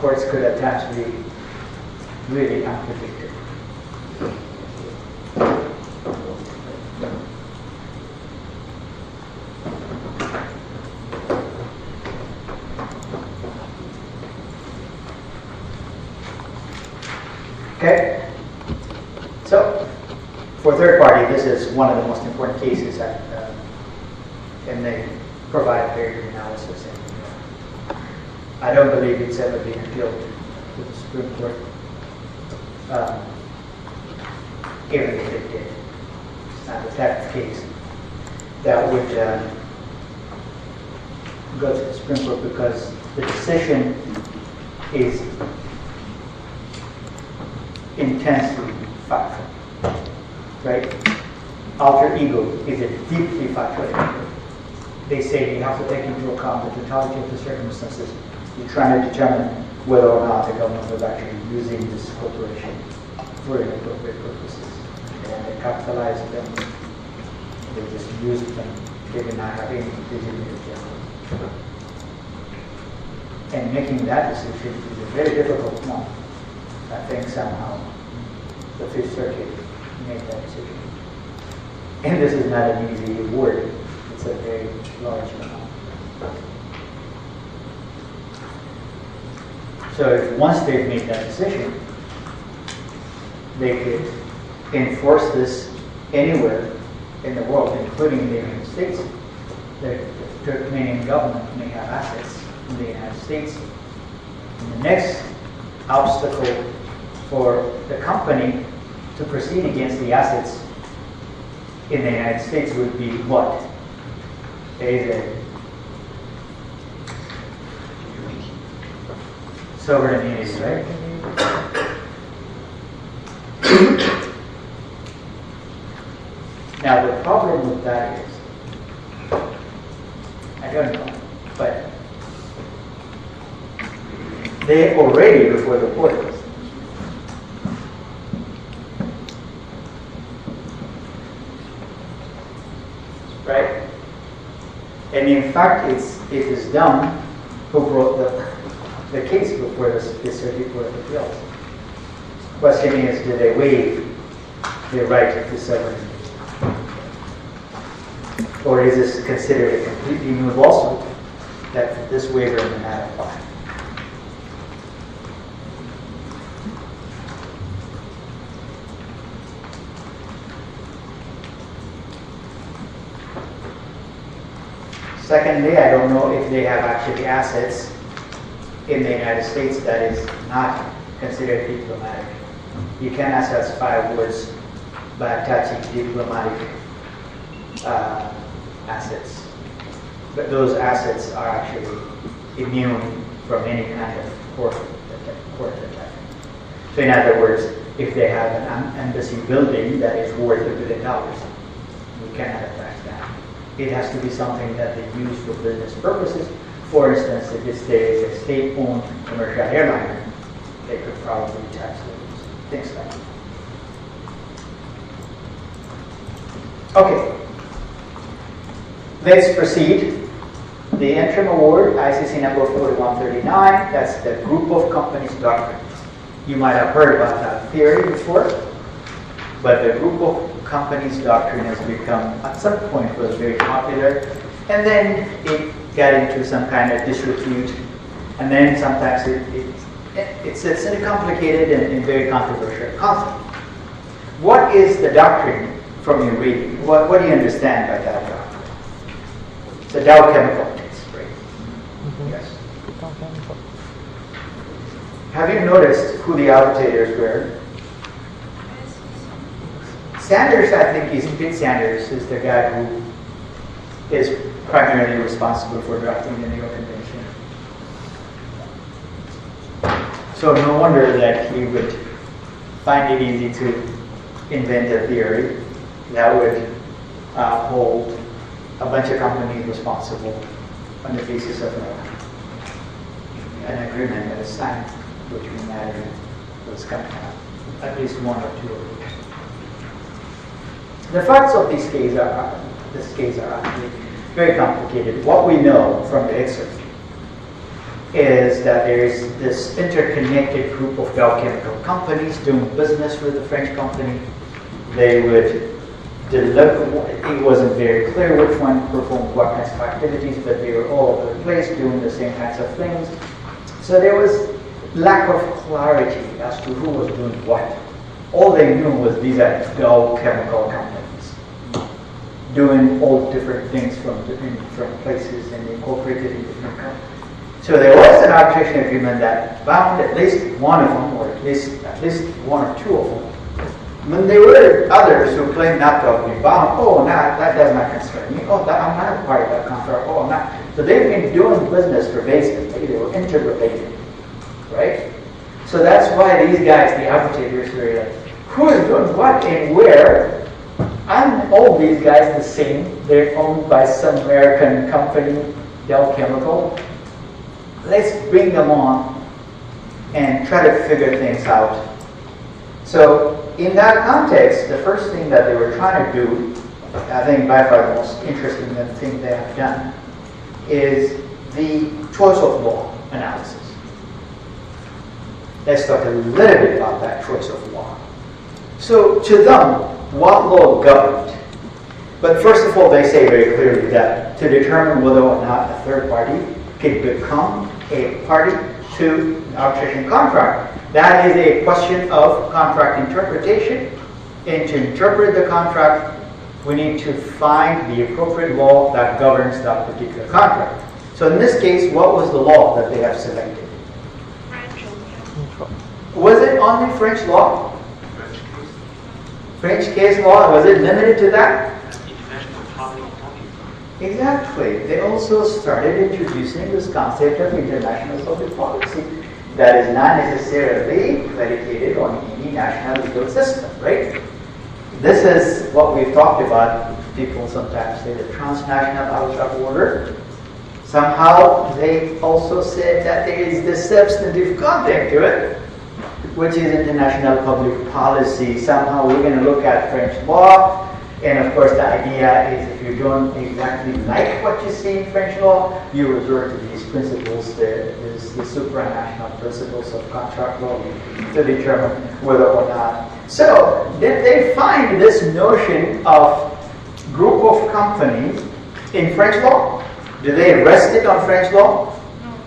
courts could at times be really unpredictable. Okay, so for third party, this is one of the most important cases, and they provide very good analysis. And I don't believe it's ever been appealed to the Supreme Court, even if it did. It's not the type of case that would go to the Supreme Court because the decision is intensely factual, right? Alter ego is a deeply factual ego. They say you have to take into account the totality of the circumstances. You're trying to determine whether or not the government was actually using this corporation for inappropriate purposes. And they capitalized them, they just used them, they did not have any visibility of them. And making that decision is a very difficult one. I think somehow the Fifth Circuit made that decision. And this is not an easy award. It's a very large amount. So if once they've made that decision, they could enforce this anywhere in the world, including in the United States. The Turkmenian government may have assets in the United States. And the next obstacle for the company to proceed against the assets in the United States would be what? There is a sovereign immunity, right? Now the problem with that is, I don't know, but they already before the court. Right? And in fact, it is them who brought the case before the Circuit Court of Appeals. The question is, do they waive the right to sovereignty? Or is this considered a completely new lawsuit that this waiver may not apply? Secondly, I don't know if they have actually assets in the United States that is not considered diplomatic. You cannot satisfy words by attaching diplomatic assets. But those assets are actually immune from any kind of court attack. So in other words, if they have an embassy building that is worth $1 billion, we cannot attack that. It has to be something that they use for business purposes. For instance, if it's a state-owned commercial airliner, they could probably tax those, things like that. Okay, let's proceed. The interim award, ICC number 4139, that's the group of companies doctrine. You might have heard about that theory before, but the group of companies doctrine has become, at some point, was very popular, and then it got into some kind of disrepute, and then sometimes it's a complicated and very controversial concept. What is the doctrine from your reading? What do you understand by that doctrine? It's a Dow Chemical case, right? Mm-hmm. Yes. Have you noticed who the arbitrators were? Sanders, I think, Pete Sanders is the guy who is primarily responsible for drafting the New York Convention. So no wonder that he would find it easy to invent a theory that would hold a bunch of companies responsible on the basis of an agreement that is signed between that and those companies, at least one or two of them. The facts of this case are actually very complicated. What we know from the excerpt is that there's this interconnected group of Dow Chemical companies doing business with the French company. They would deliver, it wasn't very clear which one performed what kinds of activities, but they were all over the place doing the same kinds of things. So there was lack of clarity as to who was doing what. All they knew was these are Dow Chemical companies doing all different things from different places and incorporated in different countries. So there was an arbitration agreement that bound at least one of them, or at least one or two of them. When there were others who claimed not to have been bound, oh, no, that does not concern me. Oh, I'm not a part of that contract. Oh, I'm not. So they've been doing business pervasively. They were interrelated, right? So that's why these guys, the arbitrators, were like, who is doing what and where? Aren't all these guys the same? They're owned by some American company, Dow Chemical. Let's bring them on and try to figure things out. So in that context, the first thing that they were trying to do, I think by far the most interesting thing they have done, is the choice of law analysis. Let's talk a little bit about that choice of law. So to them, what law governed? But first of all, they say very clearly that to determine whether or not a third party could become a party to an arbitration contract, that is a question of contract interpretation. And to interpret the contract, we need to find the appropriate law that governs that particular contract. So in this case, what was the law that they have selected? French. Was it only French law? French case law, was it limited to that? International public policy. Exactly. They also started introducing this concept of international public policy that is not necessarily predicated on any national legal system, right? This is what we've talked about. People sometimes say the transnational abstract order. Somehow they also said that there is the substantive content to it, which is international public policy. Somehow we're going to look at French law, and of course the idea is if you don't exactly like what you see in French law, you resort to these principles, the supranational principles of contract law to determine whether or not. So then they find this notion of group of companies in French law. Do they rest it on French law? No.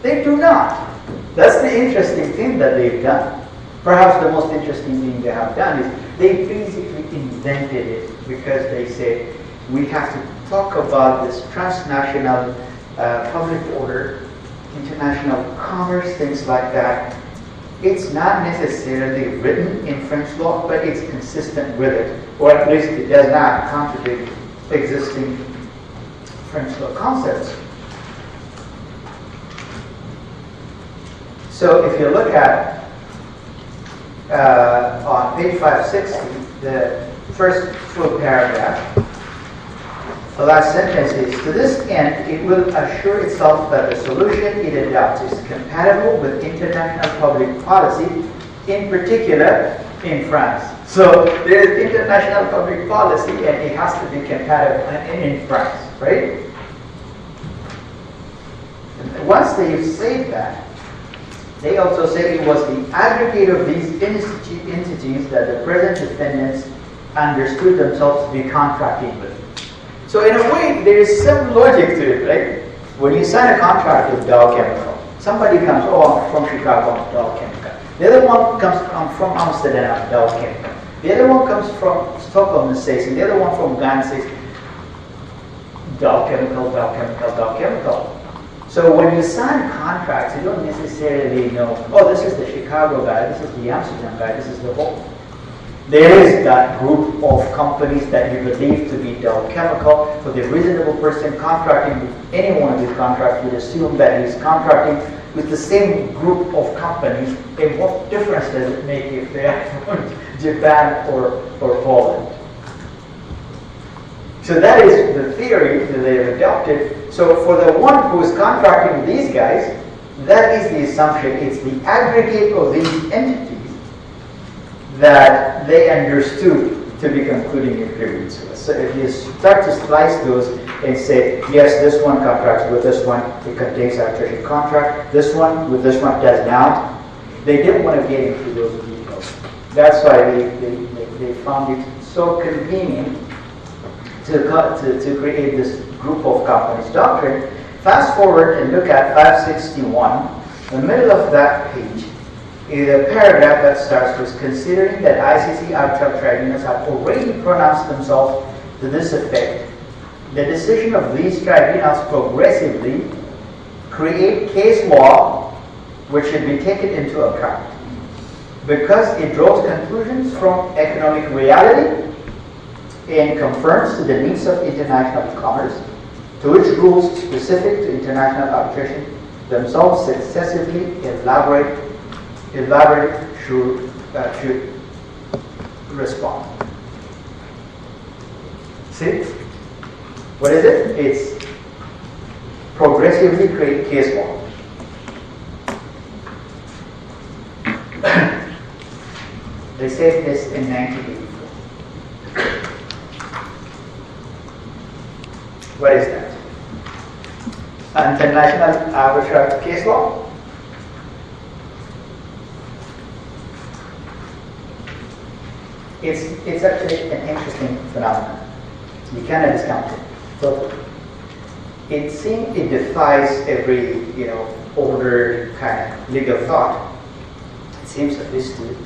They do not. That's the interesting thing that they've done. Perhaps the most interesting thing they have done is they basically invented it because they say we have to talk about this transnational public order, international commerce, things like that. It's not necessarily written in French law, but it's consistent with it, or at least it does not contradict existing French law concepts. So if you look at on page 560, the first full paragraph, the last sentence is, to this end, it will assure itself that the solution it adopts is compatible with international public policy, in particular in France. So there is international public policy and it has to be compatible in France, right? And once they've said that, they also say it was the aggregate of these entities that the present defendants understood themselves to be contracting with. So in a way, there is some logic to it, right? When you sign a contract with Dow Chemical, somebody comes, oh, I'm from Chicago, Dow Chemical. The other one comes, I'm from Amsterdam, Dow Chemical. The other one comes from Stockholm and says, and the other one from Ghana says, Dow Chemical, Dow Chemical, Dow Chemical. So when you sign contracts, you don't necessarily know, oh, this is the Chicago guy, this is the Amsterdam guy, this is the whole. There is that group of companies that you believe to be Dow Chemical. So the reasonable person contracting with any one of these contracts would assume that he's contracting with the same group of companies. And what difference does it make if they are from Japan or Poland? So that is the theory that they have adopted. So for the one who is contracting with these guys, that is the assumption. It's the aggregate of these entities that they understood to be concluding agreements with. So if you start to slice those and say, yes, this one contracts with this one, it contains arbitration contract, this one with this one does not, they didn't want to get into those details. That's why they found it so convenient to create this group of companies doctrine. Fast forward and look at 561. In the middle of that page is a paragraph that starts with considering that ICC arbitral tribunals have already pronounced themselves to this effect. The decision of these tribunals progressively create case law which should be taken into account because it draws conclusions from economic reality and confirms to the needs of international commerce, to which rules specific to international arbitration themselves successively elaborate should respond. See? What is it? It's progressively create case law. They said this in 1984. What is that? International arbitral case law? It's actually an interesting phenomenon. You cannot discount it totally. It seems it defies every older kind of legal thought. It seems at least to.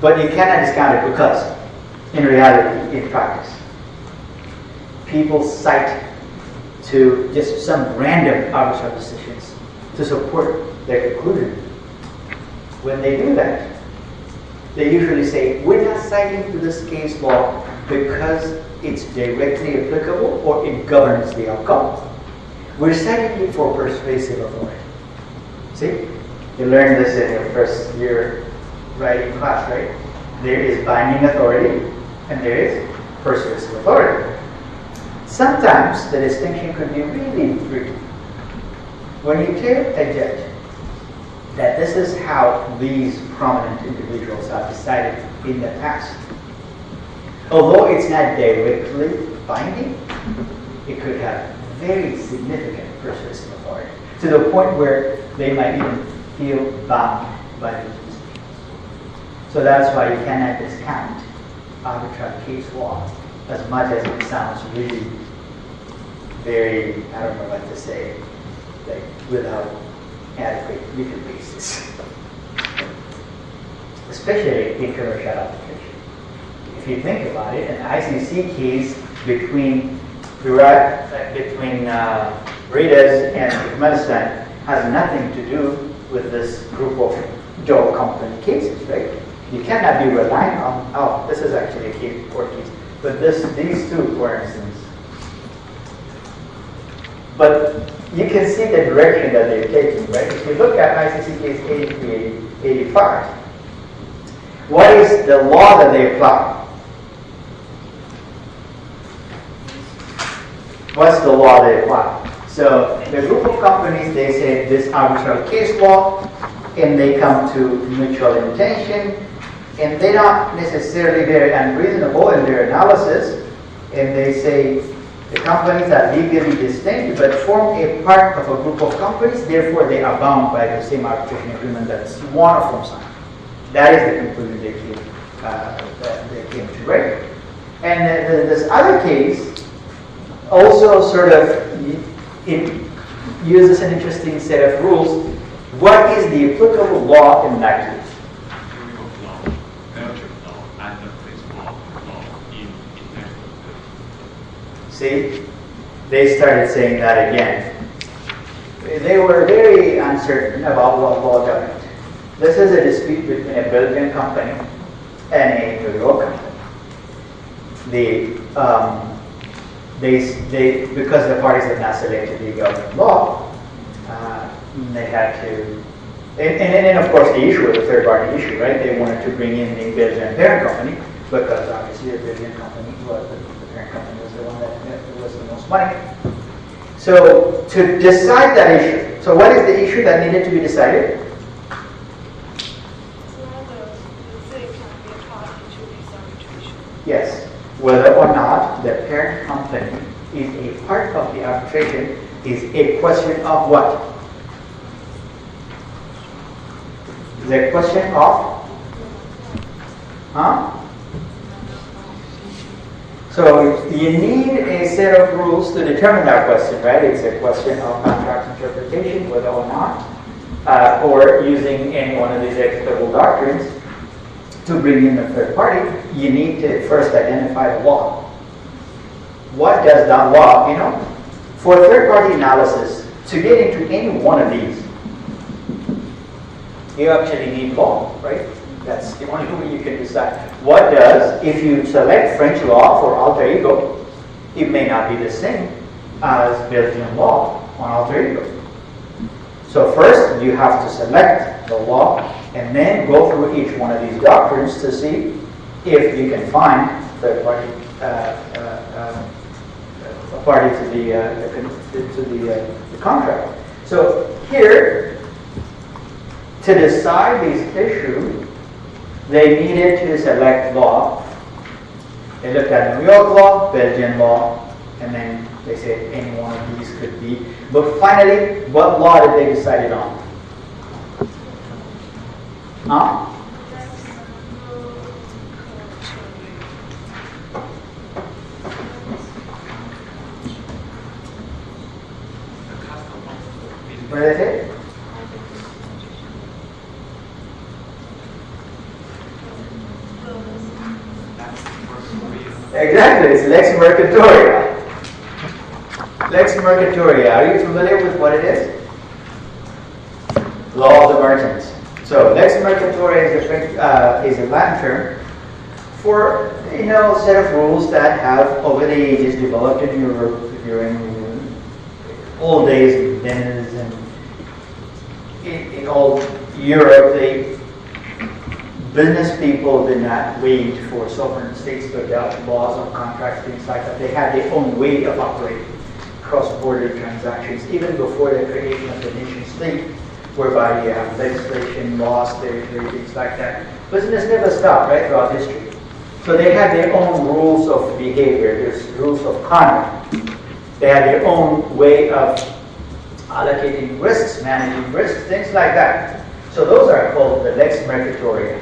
But you cannot discount it because, in reality, in practice, people cite to just some random arbitral decisions to support their conclusion. When they do that, they usually say, we're not citing to this case law because it's directly applicable or it governs the outcome. We're citing it for persuasive authority. See? You learned this in your first year writing class, right? There is binding authority and there is persuasive authority. Sometimes the distinction could be really tricky. When you tell a judge that this is how these prominent individuals have decided in the past, although it's not directly binding, it could have very significant persuasive authority to the point where they might even feel bound by those decisions. So that's why you cannot discount arbitral case law as much as it sounds really very, I don't know what to say, like without adequate legal basis. Especially in commercial application. If you think about it, an ICC case between Redes and Turkmenistan has nothing to do with this group of joint company cases, right? You cannot be relying on, this is actually a court case, but these two, for instance. But you can see the direction that they're taking, right? If you look at ICC case 8385, what is the law that they apply? What's the law they apply? So the group of companies, they say this arbitral case law, and they come to mutual intention, and they're not necessarily very unreasonable in their analysis, and they say the companies are legally distinct but form a part of a group of companies, therefore they are bound by the same arbitration agreement that one of them signed. That is the conclusion they came to, right? And this other case also sort of it uses an interesting set of rules. What is the applicable law in that case? See, they started saying that again. They were very uncertain about what law governed. This is a dispute between a Belgian company and a New York company. Because the parties have not selected the government law, they had to, and of course the issue was a third party issue, right? They wanted to bring in the Belgian parent company because obviously the Belgian company was the parent company was the one that was the most money. So to decide that issue, so what is the issue that needed to be decided? whether or not the parent company is a part of the arbitration is a question of what? Is a question of? Huh? So you need a set of rules to determine that question, right? It's a question of contract interpretation, whether or not, or using any one of these equitable doctrines to bring in a third party. You need to first identify the law. What does that law, for third-party analysis, to get into any one of these, you actually need law, right? That's the only way you can decide. What does, if you select French law for alter ego, it may not be the same as Belgian law on alter ego. So first, you have to select the law and then go through each one of these doctrines to see if you can find third-party a party to the contract. So here, to decide these issues, they needed to select law. They looked at New York law, Belgian law, and then they said any one of these could be. But finally, what law did they decide on? Huh? What did they say? Exactly, it's Lex Mercatoria. Lex Mercatoria, are you familiar with what it is? Law of the merchants. So Lex Mercatoria is a Latin term for a set of rules that have over the ages developed in Europe. If you're in old days in Venice and in old Europe, business people did not wait for sovereign states to adopt laws on contracts, things like that. They had their own way of operating cross-border transactions, even before the creation of the nation state, whereby you have legislation, laws, things like that. Business never stopped, right, throughout history. So they had their own rules of behavior, there's rules of conduct. They had their own way of allocating risks, managing risks, things like that. So those are called the Lex Mercatoria.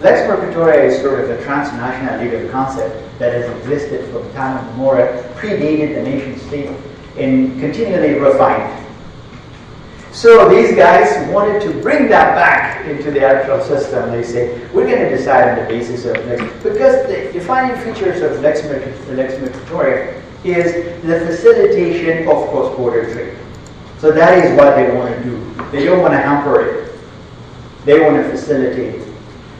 Lex Mercatoria is sort of a transnational legal concept that has existed from time immemorial, predated the nation state, and continually refined. So these guys wanted to bring that back into the arbitral system. They say, we're going to decide on the basis of Lex, because the defining features of Lex Mercatoria is the facilitation of cross-border trade. So that is what they want to do. They don't want to hamper it. They want to facilitate it.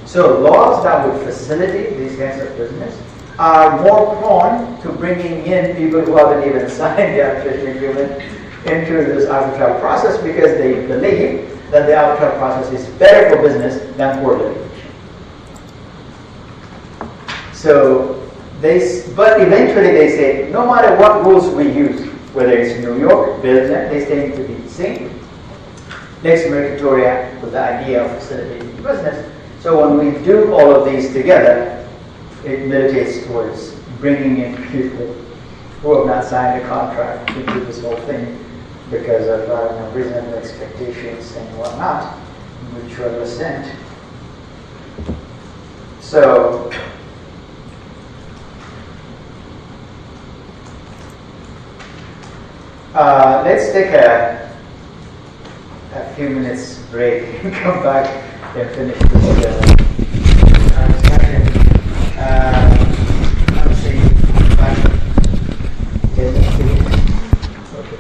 So laws that would facilitate these kinds of business are more prone to bringing in people who haven't even signed the arbitration agreement into this arbitral process because they believe that the arbitral process is better for business than for litigation. So but eventually they say, no matter what rules we use, whether it's New York, Belgium, they tend to be the same. Lex Mercatoria with the idea of facilitating business. So when we do all of these together, it militates towards bringing in people who have not signed a contract into this whole thing because of reasonable expectations and whatnot, mutual assent. So let's take a few minutes break and come back and finish this discussion. I would say back 10 minutes. Okay.